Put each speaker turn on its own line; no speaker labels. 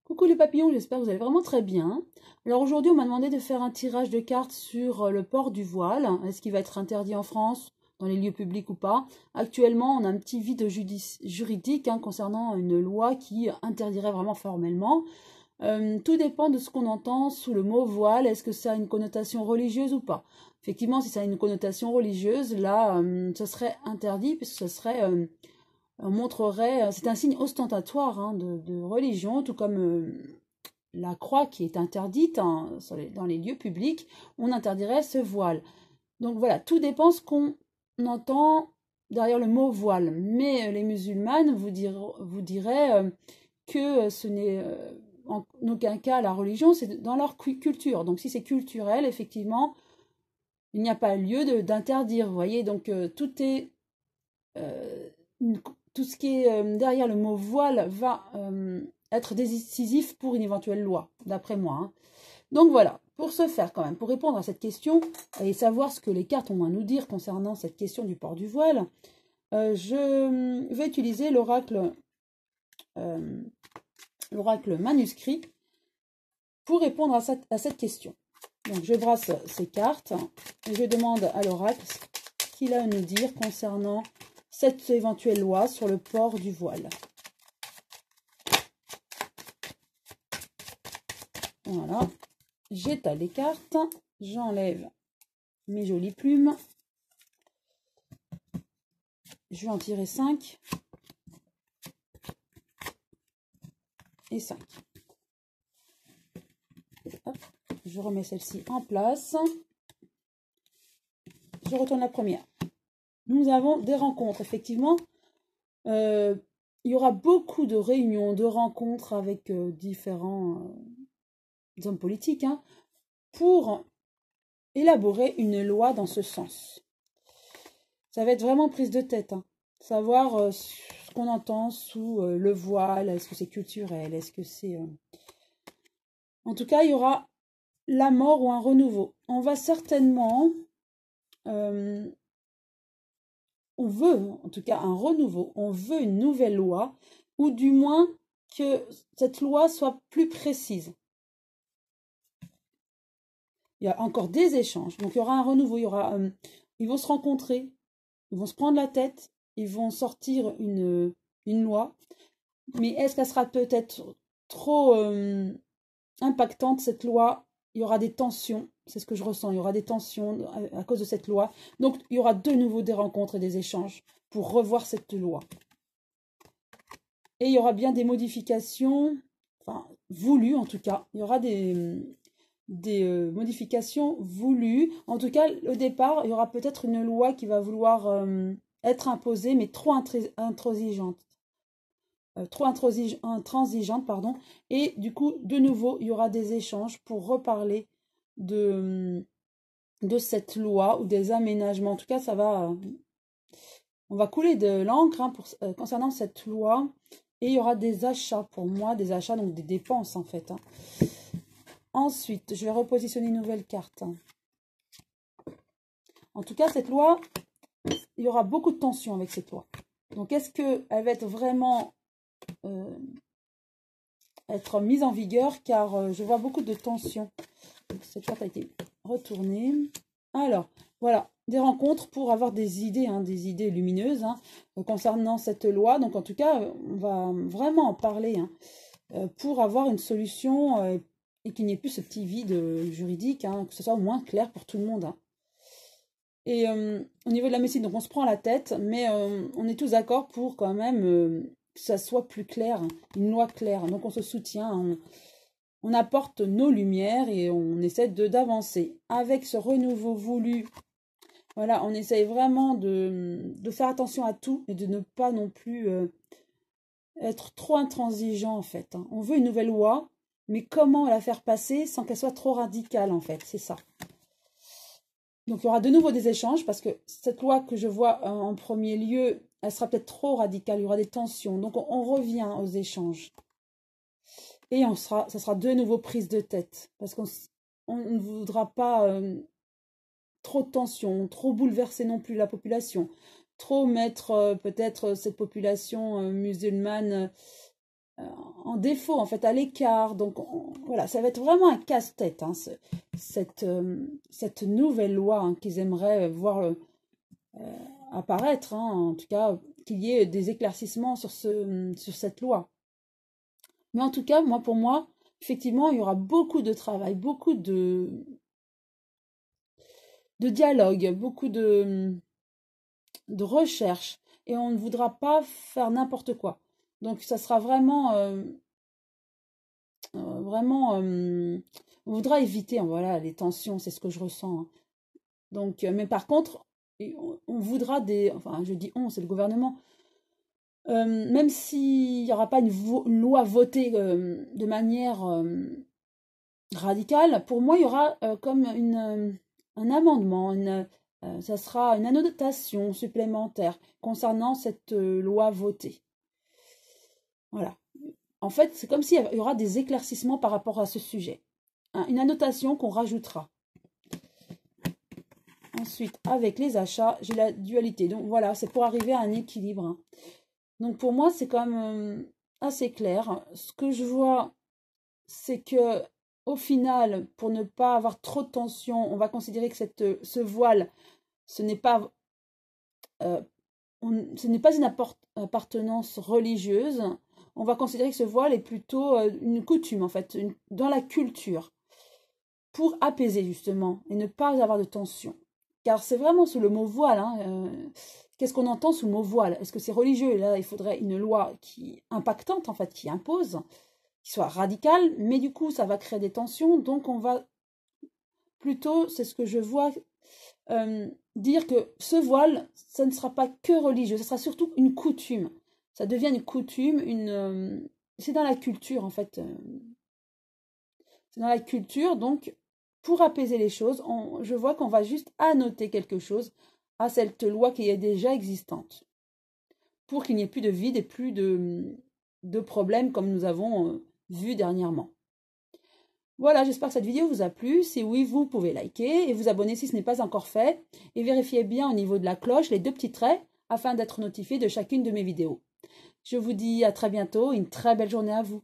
Coucou les papillons, j'espère que vous allez vraiment très bien. Alors aujourd'hui, on m'a demandé de faire un tirage de cartes sur le port du voile. Est-ce qu'il va être interdit en France, dans les lieux publics ou pas? Actuellement, on a un petit vide juridique concernant une loi qui interdirait vraiment formellement. Tout dépend de ce qu'on entend sous le mot voile. Est-ce que ça a une connotation religieuse ou pas? Effectivement, si ça a une connotation religieuse, là, ce serait interdit puisque ce serait... on montrerait, c'est un signe ostentatoire de religion, tout comme la croix qui est interdite dans les lieux publics, on interdirait ce voile. Donc voilà, tout dépend ce qu'on entend derrière le mot voile. Mais les musulmanes vous diraient que ce n'est en aucun cas la religion, c'est dans leur culture. Donc si c'est culturel, effectivement, il n'y a pas lieu d'interdire. Vous voyez, donc tout est euh, tout ce qui est derrière le mot voile va être décisif pour une éventuelle loi, d'après moi. Donc voilà, pour ce faire quand même, pour répondre à cette question et savoir ce que les cartes ont à nous dire concernant cette question du port du voile, je vais utiliser l'oracle manuscrit pour répondre à cette question. Donc je brasse ces cartes et je demande à l'oracle ce qu'il a à nous dire concernant cette éventuelle loi sur le port du voile. Voilà, j'étale les cartes, j'enlève mes jolies plumes. Je vais en tirer 5 et 5. Hop, je remets celle-ci en place. Je retourne la première. Nous avons des rencontres, effectivement. Il y aura beaucoup de réunions, de rencontres avec différents hommes politiques pour élaborer une loi dans ce sens. Ça va être vraiment prise de tête. Savoir ce qu'on entend sous le voile, est-ce que c'est culturel, est-ce que c'est... En tout cas, il y aura la mort ou un renouveau. On va certainement... on veut en tout cas un renouveau, on veut une nouvelle loi, ou du moins que cette loi soit plus précise. Il y a encore des échanges, donc il y aura un renouveau, ils vont se rencontrer, ils vont se prendre la tête, ils vont sortir une loi, mais est-ce qu'elle sera peut-être trop impactante cette loi? Il y aura des tensions, c'est ce que je ressens, il y aura des tensions à cause de cette loi. Donc il y aura de nouveau des rencontres et des échanges pour revoir cette loi. Et il y aura bien des modifications, enfin voulues en tout cas, il y aura des modifications voulues. En tout cas, au départ, il y aura peut-être une loi qui va vouloir être imposée, mais trop intransigeante. Intransigeante, pardon. Et du coup, de nouveau, il y aura des échanges pour reparler de cette loi ou des aménagements. En tout cas, on va couler de l'encre concernant cette loi. Et il y aura des achats, pour moi, des achats, donc des dépenses en fait. Ensuite, je vais repositionner une nouvelle carte. En tout cas, cette loi, il y aura beaucoup de tensions avec cette loi. Donc, est-ce qu'elle va être vraiment être mise en vigueur? Car je vois beaucoup de tensions. Cette carte a été retournée. Alors, voilà, des rencontres pour avoir des idées lumineuses concernant cette loi. Donc, en tout cas, on va vraiment en parler pour avoir une solution et qu'il n'y ait plus ce petit vide juridique, que ce soit moins clair pour tout le monde. Et au niveau de la médecine, donc on se prend la tête, mais on est tous d'accord pour quand même que ça soit plus clair, une loi claire. Donc on se soutient, on apporte nos lumières et on essaie d'avancer. Avec ce renouveau voulu, voilà, on essaye vraiment de faire attention à tout et de ne pas non plus être trop intransigeant en fait. On veut une nouvelle loi, mais comment la faire passer sans qu'elle soit trop radicale en fait, c'est ça. Donc il y aura de nouveau des échanges parce que cette loi que je vois en premier lieu, elle sera peut-être trop radicale, il y aura des tensions. Donc on revient aux échanges. Et ça sera de nouveau prise de tête parce qu'on ne voudra pas trop de tensions, trop bouleverser non plus la population, trop mettre peut-être cette population musulmane en défaut, en fait, à l'écart. Donc, voilà, ça va être vraiment un casse-tête, hein, cette nouvelle loi hein, qu'ils aimeraient voir apparaître. Hein, en tout cas, qu'il y ait des éclaircissements sur cette loi. Mais en tout cas, pour moi, effectivement, il y aura beaucoup de travail, beaucoup de dialogue, beaucoup de recherche. Et on ne voudra pas faire n'importe quoi. Donc, ça sera vraiment on voudra éviter voilà, les tensions, c'est ce que je ressens. Hein. Donc, mais par contre, on voudra enfin, je dis on, c'est le gouvernement. Même s'il n'y aura pas une loi votée de manière radicale, pour moi, il y aura comme un amendement, ça sera une annotation supplémentaire concernant cette loi votée. Voilà. En fait, c'est comme s'il y aura des éclaircissements par rapport à ce sujet. Hein, une annotation qu'on rajoutera. Ensuite, avec les achats, j'ai la dualité. Donc voilà, c'est pour arriver à un équilibre. Hein. Donc pour moi, c'est quand même assez clair. Ce que je vois, c'est que au final, pour ne pas avoir trop de tension, on va considérer que ce voile, ce n'est pas une appartenance religieuse. On va considérer que ce voile est plutôt une coutume, en fait, dans la culture, pour apaiser, justement, et ne pas avoir de tension. Car c'est vraiment sous le mot voile. Hein, qu'est-ce qu'on entend sous le mot voile? Est-ce que c'est religieux? Là, il faudrait une loi qui impactante, en fait, qui impose, qui soit radicale, mais du coup, ça va créer des tensions. Donc, on va plutôt, c'est ce que je vois, dire que ce voile, ça ne sera pas que religieux, ça sera surtout une coutume. Ça devient une coutume, c'est dans la culture en fait. C'est dans la culture, donc pour apaiser les choses, je vois qu'on va juste annoter quelque chose à cette loi qui est déjà existante. Pour qu'il n'y ait plus de vide et plus de problèmes comme nous avons vu dernièrement. Voilà, j'espère que cette vidéo vous a plu. Si oui, vous pouvez liker et vous abonner si ce n'est pas encore fait. Et vérifiez bien au niveau de la cloche les 2 petits traits afin d'être notifié de chacune de mes vidéos. Je vous dis à très bientôt, une très belle journée à vous.